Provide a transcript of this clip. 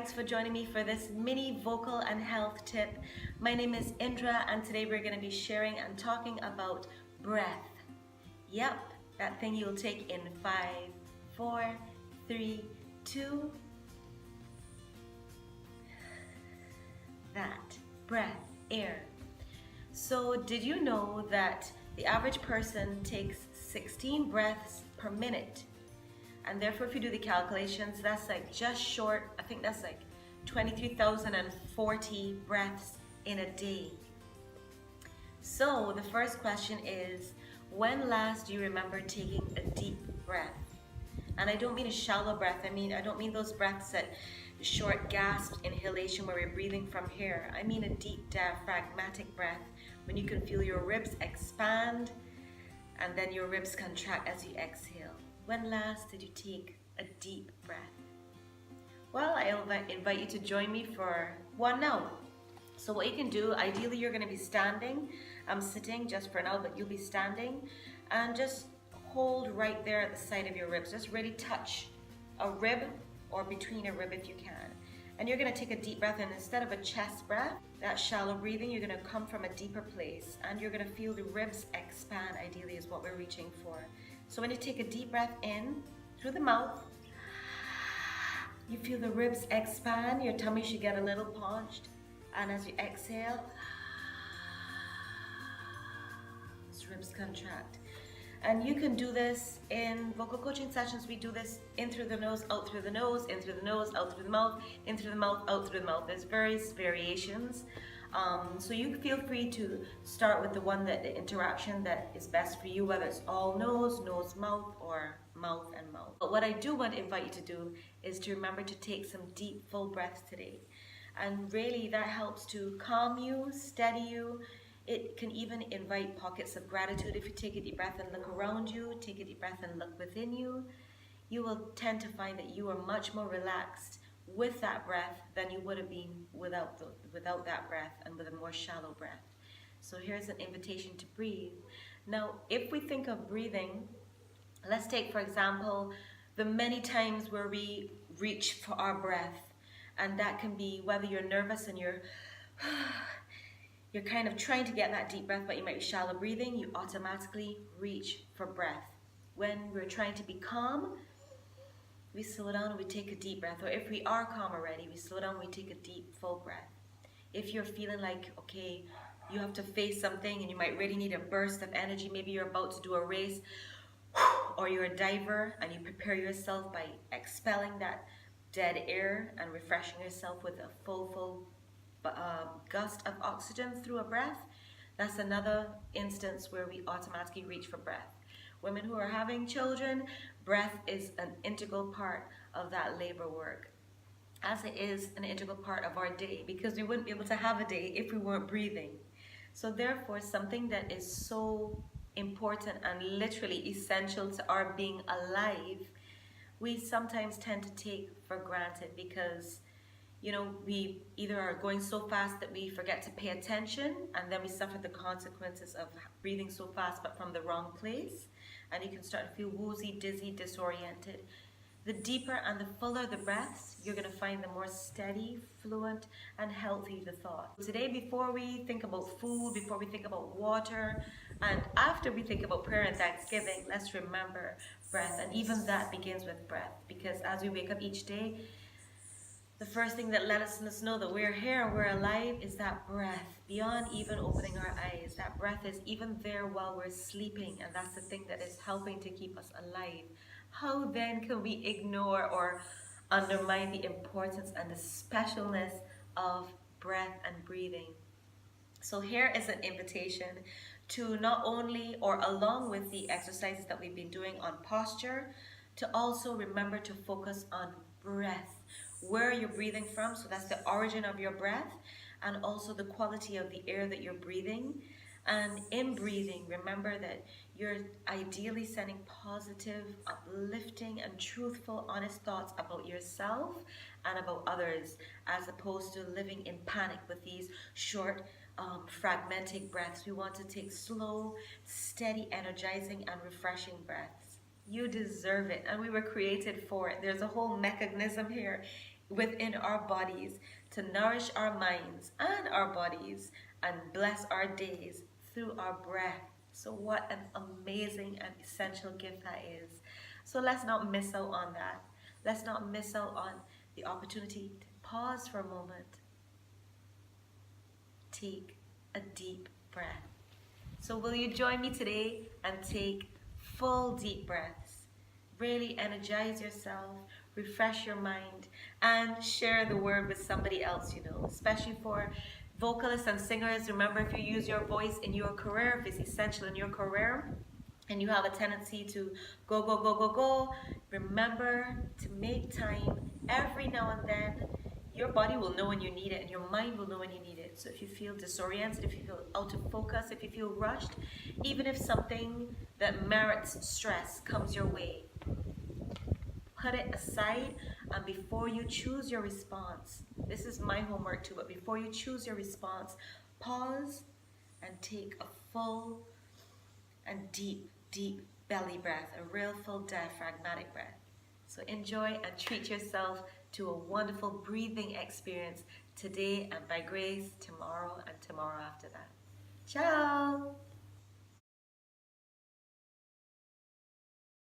Thanks for joining me for this mini vocal and health tip. My name is Indra and today we're going to be sharing and talking about breath. Yep, that thing you'll take in 5, 4, 3, 2. That breath, air. So did you know that the average person takes 16 breaths per minute? And therefore, if you do the calculations, that's like just short, I think that's like 23,040 breaths in a day. So the first question is, when last do you remember taking a deep breath? And I don't mean a shallow breath, I don't mean those breaths that short gasped inhalation where we're breathing from here. I mean a deep diaphragmatic breath when you can feel your ribs expand and then your ribs contract as you exhale. When last did you take a deep breath? Well, I invite you to join me for one now. So what you can do, ideally you're going to be standing. I'm sitting just for now, but you'll be standing. And just hold right there at the side of your ribs. Just really touch a rib or between a rib if you can. And you're going to take a deep breath, and instead of a chest breath, that shallow breathing, you're going to come from a deeper place. And you're going to feel the ribs expand, ideally is what we're reaching for. So when you take a deep breath in through the mouth, you feel the ribs expand, your tummy should get a little punched, and as you exhale, those ribs contract. And you can do this in vocal coaching sessions. We do this in through the nose, out through the nose, in through the nose, out through the mouth, in through the mouth, out through the mouth. There's various variations. So you feel free to start with the interaction that is best for you, whether it's all nose, nose, mouth, or mouth and mouth. But what I do want to invite you to do is to remember to take some deep, full breaths today. And really that helps to calm you, steady you. It can even invite pockets of gratitude. If you take a deep breath and look around you, take a deep breath and look within you, you will tend to find that you are much more relaxed with that breath than you would have been without that breath and with a more shallow breath. So here's an invitation to breathe. Now, if we think of breathing, let's take, for example, the many times where we reach for our breath. And that can be whether you're nervous and you're kind of trying to get that deep breath, but you might be shallow breathing, you automatically reach for breath. When we're trying to be calm, we slow down and we take a deep breath. Or if we are calm already, we slow down and we take a deep, full breath. If you're feeling like, okay, you have to face something and you might really need a burst of energy, maybe you're about to do a race, or you're a diver and you prepare yourself by expelling that dead air and refreshing yourself with a full gust of oxygen through a breath, that's another instance where we automatically reach for breath. Women who are having children, breath is an integral part of that labor work, as it is an integral part of our day, because we wouldn't be able to have a day if we weren't breathing. So therefore, something that is so important and literally essential to our being alive, we sometimes tend to take for granted because we either are going so fast that we forget to pay attention, and then we suffer the consequences of breathing so fast but from the wrong place, and you can start to feel woozy, dizzy, disoriented. The deeper and the fuller the breaths, you're going to find the more steady, fluent, and healthy the thought. Today, before we think about food, before we think about water, and after we think about prayer and thanksgiving, let's remember breath, and even that begins with breath, because as we wake up each day, the first thing that lets us know that we're here and we're alive is that breath. Beyond even opening our eyes, that breath is even there while we're sleeping, and that's the thing that is helping to keep us alive. How then can we ignore or undermine the importance and the specialness of breath and breathing? So here is an invitation to not only or along with the exercises that we've been doing on posture, to also remember to focus on breath. Where you're breathing from, so that's the origin of your breath, and also the quality of the air that you're breathing. And in breathing, remember that you're ideally sending positive, uplifting, and truthful, honest thoughts about yourself and about others, as opposed to living in panic with these short, fragmented breaths. We want to take slow, steady, energizing, and refreshing breaths. You deserve it, and we were created for it. There's a whole mechanism here within our bodies to nourish our minds and our bodies and bless our days through our breath. So, what an amazing and essential gift that is. So, let's not miss out on that. Let's not miss out on the opportunity to pause for a moment. Take a deep breath. So, will you join me today and take full deep breaths? Really energize yourself, refresh your mind, and share the word with somebody else you know, especially for vocalists and singers. Remember, if you use your voice in your career, if it's essential in your career, and you have a tendency to go, go, go, go, go, remember to make time every now and then. Your body will know when you need it, and your mind will know when you need it. So if you feel disoriented, if you feel out of focus, if you feel rushed, even if something that merits stress comes your way, put it aside, and before you choose your response, this is my homework too, but before you choose your response, pause and take a full and deep, deep belly breath, a real full diaphragmatic breath. So enjoy and treat yourself to a wonderful breathing experience today, and by grace, tomorrow and tomorrow after that. Ciao!